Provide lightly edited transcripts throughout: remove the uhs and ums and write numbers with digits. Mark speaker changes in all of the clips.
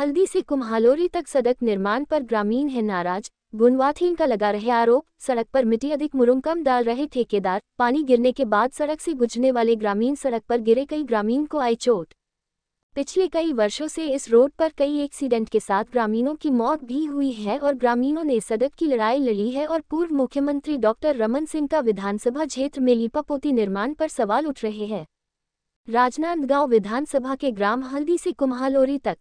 Speaker 1: हल्दी से कुम्हालोरी तक सड़क निर्माण पर ग्रामीण है नाराज। गुणवत्ताहीन का लगा रहे आरोप। सड़क पर मिट्टी अधिक मुरुम कम डाल रहे ठेकेदार। पानी गिरने के बाद सड़क से गुजरने वाले ग्रामीण सड़क पर गिरे, कई ग्रामीण को आई चोट। पिछले कई वर्षों से इस रोड पर कई एक्सीडेंट के साथ ग्रामीणों की मौत भी हुई है और ग्रामीणों ने सड़क की लड़ाई लड़ी है और पूर्व मुख्यमंत्री डॉक्टर रमन सिंह का विधानसभा क्षेत्र में लीपापोती निर्माण पर सवाल उठ रहे हैं। राजनांदगांव विधानसभा के ग्राम हल्दी से कुम्हालोरी तक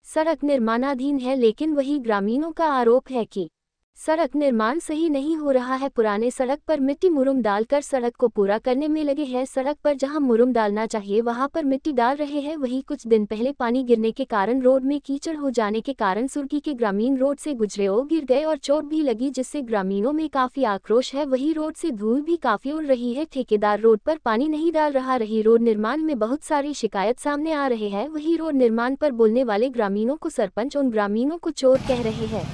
Speaker 1: सड़क निर्माणाधीन है, लेकिन वही ग्रामीणों का आरोप है कि सड़क निर्माण सही नहीं हो रहा है। पुराने सड़क पर मिट्टी मुरुम डालकर सड़क को पूरा करने में लगे हैं। सड़क पर जहां मुरुम डालना चाहिए वहां पर मिट्टी डाल रहे हैं। वहीं कुछ दिन पहले पानी गिरने के कारण रोड में कीचड़ हो जाने के कारण सुर्गी के ग्रामीण रोड से गुजरे और गिर गए और चोट भी लगी, जिससे ग्रामीणों में काफी आक्रोश है। वही रोड से धूल भी काफी उड़ रही है। ठेकेदार रोड पर पानी नहीं डाल रहा। रही रोड निर्माण में बहुत सारी शिकायत सामने आ रहे हैं। वही रोड निर्माण पर बोलने वाले ग्रामीणों को सरपंच उन ग्रामीणों को चोर कह रहे हैं।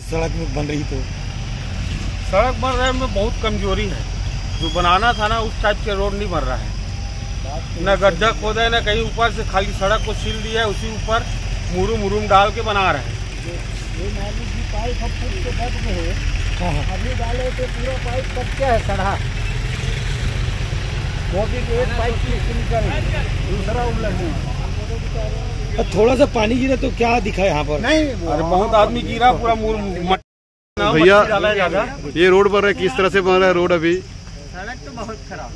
Speaker 2: सड़क में बन रही तो
Speaker 3: सड़क बन रहे में बहुत कमजोरी है। जो बनाना था ना उस टाइप के रोड नहीं बन रहा है। न गड्ढा खोदा है न कहीं, ऊपर से खाली सड़क को सील दिया है, उसी ऊपर मुरुम डाल के बना रहे हैं।
Speaker 2: पाइप अभी डाले तो पूरा पाइप कच्चा है, सड़ा वो भी एक पाइप निकल दूसरा उलझ। थोड़ा सा पानी गिरा तो क्या दिखा यहाँ पर? नहीं,
Speaker 3: अरे बहुत आदमी गिरा, पूरा
Speaker 4: भैया ये रोड बन रहा है, किस तरह से बन रहा है रोड? अभी
Speaker 2: सड़क तो बहुत खराब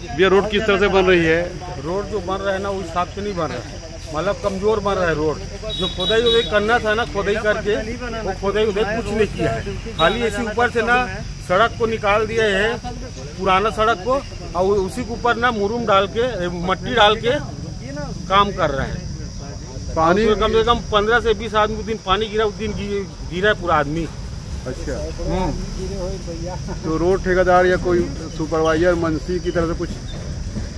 Speaker 4: भैया, रोड किस तरह से बन रही है?
Speaker 3: रोड जो बन रहा है ना उस हिसाब से नहीं बन रहा है, मतलब कमजोर बन रहा है रोड। जो खोदाई उदय करना था ना, खोदाई करके वो खोदाई उदय कुछ नहीं किया है। खाली ऐसे ऊपर से ना सड़क को निकाल दिया है, पुराना सड़क को, और उसी के ऊपर ना मुरुम डाल के मट्टी डाल के काम कर रहे हैं। पानी कम से कम 15 से 20 आदमी दिन पानी गिरा, उस दिन गिरा पूरा आदमी।
Speaker 4: अच्छा, तो रोड ठेकेदार या कोई सुपरवाइजर मंत्री की तरफ से कुछ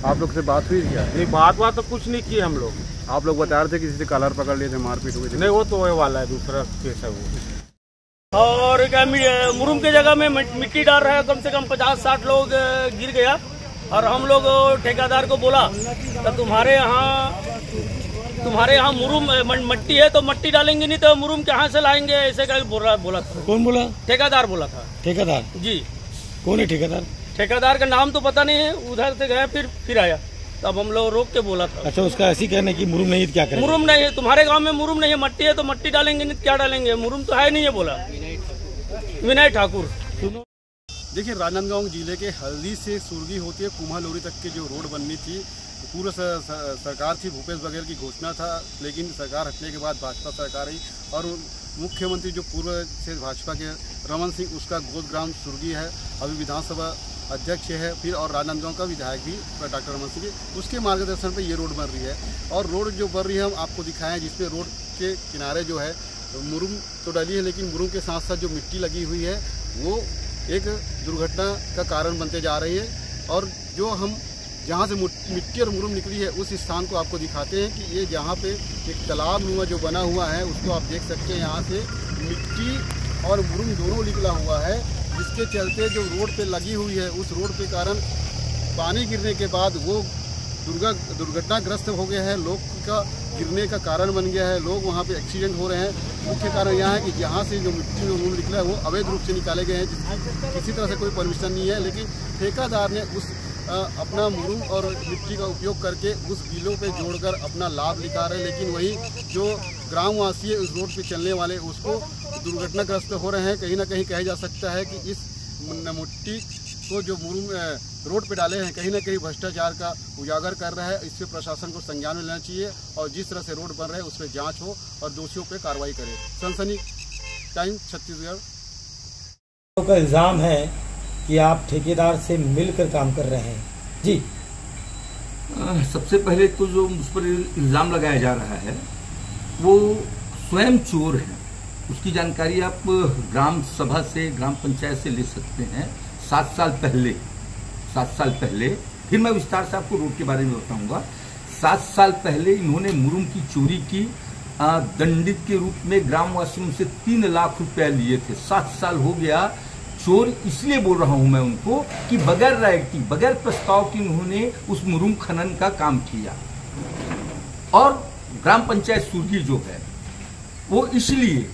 Speaker 4: आप लोग से बात हुई क्या?
Speaker 3: नहीं, बात तो कुछ नहीं किए हम लोग।
Speaker 4: आप लोग बता रहे थे किसी से कॉलर पकड़ लिए थे, मारपीट हुई थी?
Speaker 3: नहीं, वो तो वही वाला है, दूसरा केस है वो।
Speaker 5: और क्या मुरुम की जगह में मिट्टी डाल रहा है। कम से कम 50-60 लोग गिर गया। और हम लोग ठेकेदार को बोला तो तुम्हारे यहाँ मुरुम मट्टी है तो मट्टी डालेंगे, नहीं तो मुरुम कहाँ से लाएंगे, ऐसे का बोला था।
Speaker 2: कौन बोला?
Speaker 5: ठेकेदार बोला था।
Speaker 2: ठेकेदार
Speaker 5: जी।
Speaker 2: कौन है ठेकेदार?
Speaker 5: ठेकेदार का नाम तो पता नहीं है। उधर से गया फिर आया, तब हम लोग रोक के बोला था।
Speaker 2: अच्छा, उसका ऐसी कहने की मुरुम नहीं है, क्या करें?
Speaker 5: मुरुम नहीं है, तुम्हारे गाँव में मुरुम नहीं है, मट्टी है तो मट्टी डालेंगे, नहीं क्या डालेंगे, मुरुम तो है नहीं है बोला विनय ठाकुर।
Speaker 4: देखिए, राजनांदगांव जिले के हल्दी से सुर्गी होती है कुम्हालोरी तक की जो रोड बननी थी, पूर्व सरकार थी, भूपेश बघेल की घोषणा था, लेकिन सरकार हटने के बाद भाजपा सरकार आई और मुख्यमंत्री जो पूर्व से भाजपा के रमन सिंह, उसका गोद ग्राम सुर्गी है, अभी विधानसभा अध्यक्ष है, फिर और राजनांदगांव का विधायक भी डॉक्टर रमन सिंह, उसके मार्गदर्शन पर ये रोड बन रही है। और रोड जो बन रही है हम आपको दिखाएं, जिसमें रोड के किनारे जो है मुरुम तो डली है, लेकिन मुरुम के साथ साथ जो मिट्टी लगी हुई है वो एक दुर्घटना का कारण बनते जा रही है। और जो हम जहाँ से मिट्टी और मुरुम निकली है उस स्थान को आपको दिखाते हैं कि ये जहाँ पे एक तालाब नुमा जो बना हुआ है उसको आप देख सकते हैं। यहाँ से मिट्टी और मुरुम दोनों निकला हुआ है, जिसके चलते जो रोड पे लगी हुई है उस रोड के कारण पानी गिरने के बाद वो दुर्घटनाग्रस्त हो गया है, लोग का गिरने का कारण बन गया है, लोग वहाँ पे एक्सीडेंट हो रहे हैं। मुख्य कारण यह है कि जहाँ से जो मिट्टी और मुरुम निकला है वो अवैध रूप से निकाले गए हैं, किसी तरह से कोई परमिशन नहीं है, लेकिन ठेकेदार ने उस अपना मुरुम और मिट्टी का उपयोग करके उस बिलों पे जोड़कर अपना लाभ निकाल रहे हैं। लेकिन वही जो ग्रामवासी है उस रोड पे चलने वाले उसको दुर्घटनाग्रस्त हो रहे हैं। कहीं ना कहीं कहा जा सकता है कि इस मिट्टी को जो मुरुम रोड पे डाले हैं कहीं ना कहीं भ्रष्टाचार का उजागर कर रहा है। इस पर प्रशासन को संज्ञान में लेना चाहिए और जिस तरह से रोड बन रहे हैं उस पर जाँच हो और दोषियों पर कार्रवाई करे। सनसनी टाइम छत्तीसगढ़
Speaker 2: का इल्ज़ाम है कि आप ठेकेदार से मिलकर काम कर रहे हैं। जी,
Speaker 6: सबसे पहले तो जो उस पर इल्ज़ाम लगाया जा रहा है वो स्वयं चोर है। उसकी जानकारी आप ग्राम सभा से, ग्राम पंचायत से ले सकते हैं। 7 साल पहले फिर मैं विस्तार से आपको रोड के बारे में बताऊंगा। 7 साल पहले इन्होंने मुरुम की चोरी की, दंडित के रूप में ग्रामवासियों से 3 लाख रुपया लिए थे। 7 साल हो गया, चोर इसलिए बोल रहा हूं मैं उनको कि बगैर रायटी, बगैर प्रस्ताव के उन्होंने उस मुरुम खनन का काम किया। और ग्राम पंचायत सुरगी जो है वो इसलिए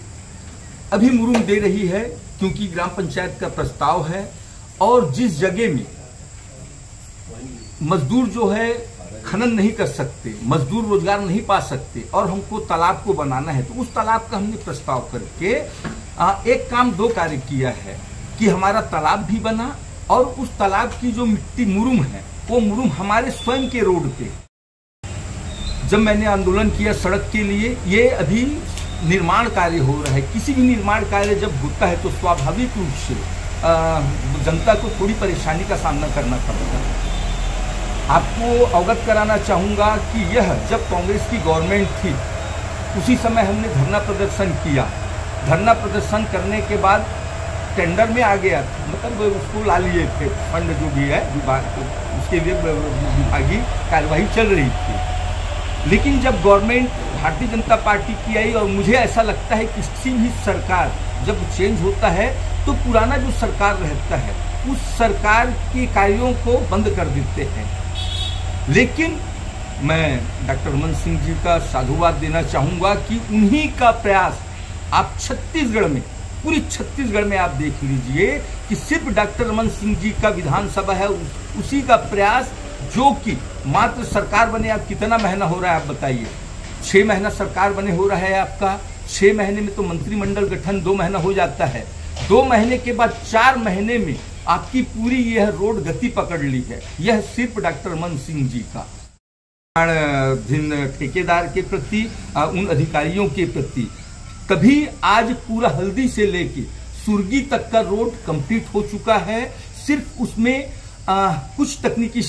Speaker 6: अभी मुरुम दे रही है क्योंकि ग्राम पंचायत का प्रस्ताव है, और जिस जगह में मजदूर जो है खनन नहीं कर सकते, मजदूर रोजगार नहीं पा सकते, और हमको तालाब को बनाना है, तो उस तालाब का हमने प्रस्ताव करके एक काम दो कार्य किया है कि हमारा तालाब भी बना, और उस तालाब की जो मिट्टी मुरुम है वो मुरुम हमारे स्वयं के रोड पे, जब मैंने आंदोलन किया सड़क के लिए, ये अभी निर्माण कार्य हो रहा है। किसी भी निर्माण कार्य जब होता है तो स्वाभाविक रूप से जनता को थोड़ी परेशानी का सामना करना पड़ता है। आपको अवगत कराना चाहूंगा कि यह जब कांग्रेस की गवर्नमेंट थी उसी समय हमने धरना प्रदर्शन किया। धरना प्रदर्शन करने के बाद टेंडर में आ गया था, मतलब उसको ला लिए थे, फंड जो भी है विभाग को, उसके लिए विभागीय कार्यवाही चल रही थी। लेकिन जब गवर्नमेंट भारतीय जनता पार्टी की आई, और मुझे ऐसा लगता है कि किसी भी सरकार जब चेंज होता है तो पुराना जो सरकार रहता है उस सरकार के कार्यों को बंद कर देते हैं। लेकिन मैं डॉक्टर रमन सिंह जी का साधुवाद देना चाहूंगा कि उन्हीं का प्रयास, आप छत्तीसगढ़ में, पूरी छत्तीसगढ़ में आप देख लीजिए कि सिर्फ डॉक्टर रमन सिंह जी का विधानसभा है, उसी का प्रयास, जो कि मात्र सरकार बने, आप कितना महीना हो रहा है आप बताइए, 6 महीना सरकार बने हो रहा है आपका, 6 महीने में तो मंत्रिमंडल गठन 2 महीना हो जाता है, 2 महीने के बाद 4 महीने में आपकी पूरी यह रोड गति पकड़ ली है। यह सिर्फ डॉक्टर रमन सिंह जी का, ठेकेदार के प्रति, उन अधिकारियों के प्रति, तभी आज पूरा हल्दी से लेके सुरगी तक का रोड कंप्लीट हो चुका है। सिर्फ उसमें कुछ तकनीकी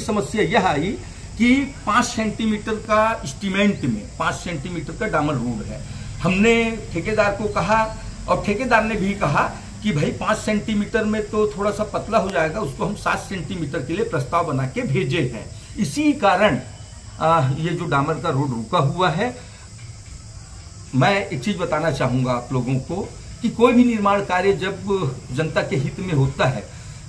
Speaker 6: समस्या यह आई कि 5 सेंटीमीटर का एस्टीमेंट में 5 सेंटीमीटर का डामर रोड है। हमने ठेकेदार को कहा और ठेकेदार ने भी कहा कि भाई 5 सेंटीमीटर में तो थोड़ा सा पतला हो जाएगा, उसको हम 7 सेंटीमीटर के लिए प्रस्ताव बना के भेजे हैं। इसी कारण ये जो डामर का रोड रुका हुआ है। मैं एक चीज बताना चाहूंगा आप लोगों को कि कोई भी निर्माण कार्य जब जनता के हित में होता है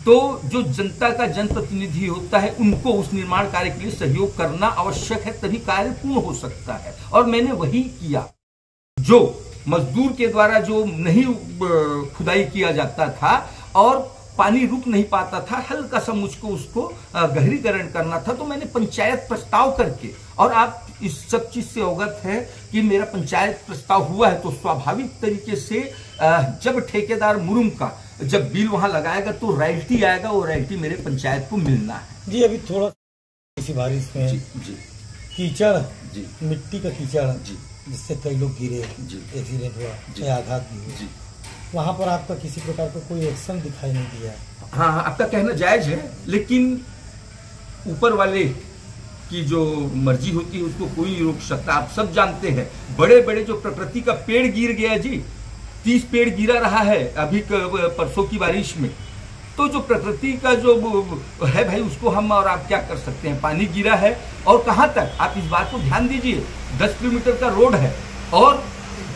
Speaker 6: तो जो जनता का जनप्रतिनिधि होता है उनको उस निर्माण कार्य के लिए सहयोग करना आवश्यक है, तभी कार्य पूर्ण हो सकता है। और मैंने वही किया। जो मजदूर के द्वारा जो नहीं खुदाई किया जाता था और पानी रुक नहीं पाता था, हल्का सा मुझको उसको गहरीकरण करना था, तो मैंने पंचायत प्रस्ताव करके, और आप इस सब चीज से अवगत है कि मेरा पंचायत प्रस्ताव हुआ है, तो स्वाभाविक तरीके से जब ठेकेदार मुरुम का जब बिल वहां लगाएगा तो रॉयल्टी आएगा, वो रॉयल्टी मेरे पंचायत को मिलना है।
Speaker 2: जी अभी थोड़ा इसी बारिश में
Speaker 6: जी
Speaker 2: कीचड़,
Speaker 6: जी
Speaker 2: मिट्टी का कीचड़,
Speaker 6: जी,
Speaker 2: जिससे कई लोग गिरे, एक्सीडेंट हुआ, चाहे आघात भी हुआ, वहां पर आपका किसी प्रकार का कोई एक्शन दिखाई नहीं दिया।
Speaker 6: हाँ, आपका कहना जायज है, लेकिन ऊपर वाले की जो मर्जी होती है उसको कोई नहीं रोक सकता। आप सब जानते हैं, बड़े बड़े जो प्रकृति का पेड़ गिर गया जी, 30 पेड़ गिरा रहा है अभी परसों की बारिश में, तो जो प्रकृति का जो है भाई उसको हम और आप क्या कर सकते हैं। पानी गिरा है और कहाँ तक, आप इस बात को ध्यान दीजिए, 10 किलोमीटर का रोड है और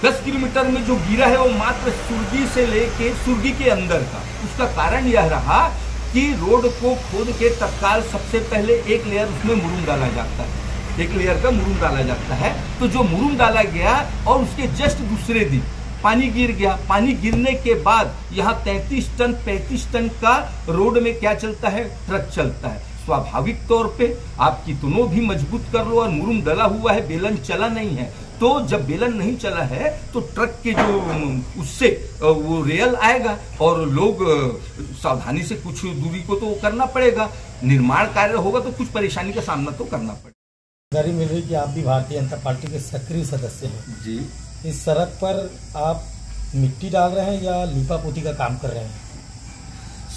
Speaker 6: 10 किलोमीटर में जो गिरा है वो मात्र सुरगी से लेके सुरगी के अंदर का। उसका कारण यह रहा कि रोड को खोद के तत्काल सबसे पहले एक लेयर उसमें मुरुम डाला जाता है, एक लेयर का मुरुम डाला जाता है। तो जो मुरुम डाला गया और उसके जस्ट दूसरे दिन पानी गिर गया। पानी गिरने के बाद यहाँ 33 टन 35 टन का रोड में क्या चलता है, ट्रक चलता है। स्वाभाविक तौर पे आप कितनों भी मजबूत कर लो और मुरुम डला हुआ है, बेलन चला नहीं है, तो जब बेलन नहीं चला है तो ट्रक के जो उससे वो रेल आएगा और लोग सावधानी से कुछ दूरी को तो करना पड़ेगा। निर्माण कार्य होगा तो कुछ परेशानी का सामना तो करना पड़ेगा।
Speaker 2: जानकारी मिल रही कि आप भी भारतीय जनता पार्टी के सक्रिय सदस्य हैं
Speaker 6: जी।
Speaker 2: इस सड़क पर आप मिट्टी डाल रहे हैं या लीपा पोती का काम कर रहे हैं?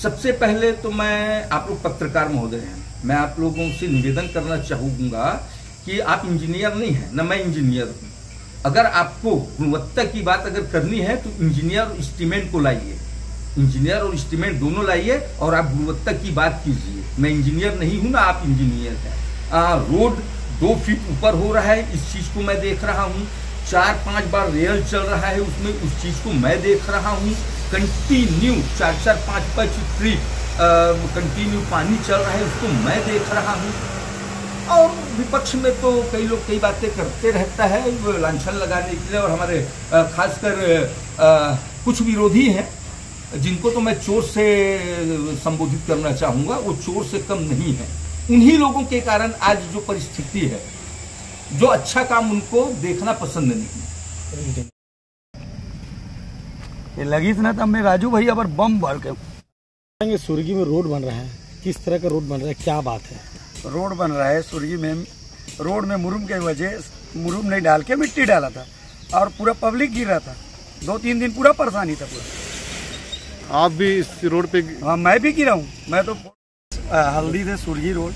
Speaker 6: सबसे पहले तो मैं, आप लोग पत्रकार महोदय हैं, मैं आप लोगों से निवेदन करना चाहूंगा कि आप इंजीनियर नहीं हैं, न मैं इंजीनियर हूं। अगर आपको गुणवत्ता की बात अगर करनी है तो इंजीनियर और एस्टीमेट को लाइए, इंजीनियर और एस्टीमेट दोनों लाइए और आप गुणवत्ता की बात कीजिए। मैं इंजीनियर नहीं हूं ना, आप इंजीनियर हैं। रोड 2 फीट ऊपर हो रहा है, इस चीज को मैं देख रहा हूं। 4-5 बार रेल चल रहा है उसमें, उस चीज को मैं देख रहा हूं। कंटिन्यू 4-4, 5-5 ट्रिप कंटिन्यू पानी चल रहा है, उसको मैं देख रहा हूँ। और विपक्ष में तो कई लोग कई बातें करते रहता है लांछन लगाने के लिए, और हमारे खासकर कुछ विरोधी हैं जिनको तो मैं चोर से संबोधित करना चाहूँगा, वो चोर से कम नहीं है। उन्हीं लोगों के कारण आज जो परिस्थिति है, जो अच्छा काम उनको देखना पसंद नहीं।
Speaker 2: ये लगी ना तब में राजू भैया पर बम भर के सुर्गी में रोड बन रहा है, किस तरह का रोड बन रहा है, क्या बात है?
Speaker 7: रोड बन रहा है सुर्गी में, रोड में मुरुम के वजह मुरुम नहीं डाल के मिट्टी डाला था और पूरा पब्लिक गिर रहा था। 2-3 दिन पूरा परेशानी था पूरा।
Speaker 4: आप भी इस रोड पे?
Speaker 7: हाँ, मैं भी गिरा हूँ। मैं तो हल्दी से सुर्गी रोड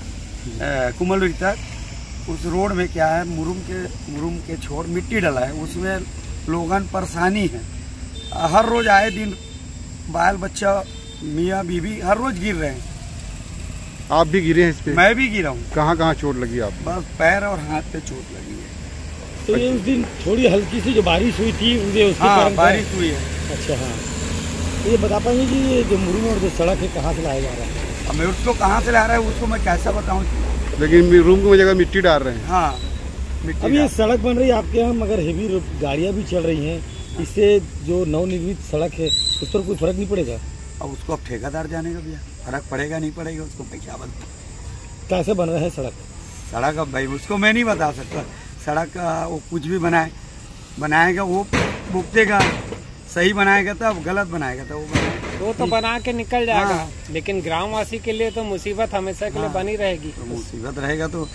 Speaker 7: कुमलोरी तक, उस रोड में क्या है, मुरुम के छोड़ मिट्टी डाला है, उसमें लोगन परेशानी है। हर रोज आए दिन बाल बच्चा मियाँ बीवी हर रोज गिर रहे हैं।
Speaker 4: आप भी गिरे हैं इस पे?
Speaker 7: मैं भी गिरा हूँ।
Speaker 4: कहाँ चोट लगी आप?
Speaker 7: बस पैर और हाथ पे चोट लगी है।
Speaker 2: तो ये उस दिन थोड़ी हल्की सी जो बारिश हुई थी उसके
Speaker 7: हाँ, बारिश हुई है।
Speaker 2: अच्छा, हाँ। तो ये बता पाएंगे कि ये जो मुरुम और जो सड़क है कहाँ से लाया जा रहा है?
Speaker 7: मैं उसको कहाँ से ला रहा है उसको मैं कैसा बताऊँ?
Speaker 4: लेकिन रूम की जगह मिट्टी डाल रहे हैं।
Speaker 7: हाँ, मिट्टी।
Speaker 2: अब ये सड़क बन रही है आपके यहाँ, मगर हेवी गाड़ियाँ भी चल रही हैं, इससे जो नवनिर्मित सड़क है उस पर कोई फर्क नहीं पड़ेगा?
Speaker 7: अब उसको अब ठेकेदार जानेगा भैया, फर्क पड़ेगा नहीं पड़ेगा उसको मैं क्या बताऊँ।
Speaker 2: कैसे बन रहा है
Speaker 7: सड़क अब भाई उसको मैं नहीं बता सकता। सड़क वो कुछ भी बनाएगा वो भुगतेगा, सही बनाएगा तब, गलत बनाएगा तो वो बनाएगा।
Speaker 8: वो तो बना के निकल जाएगा।
Speaker 7: हाँ।
Speaker 8: लेकिन ग्रामवासी के लिए तो मुसीबत हमेशा के लिए बनी रहेगी।
Speaker 7: तो मुसीबत रहेगा तो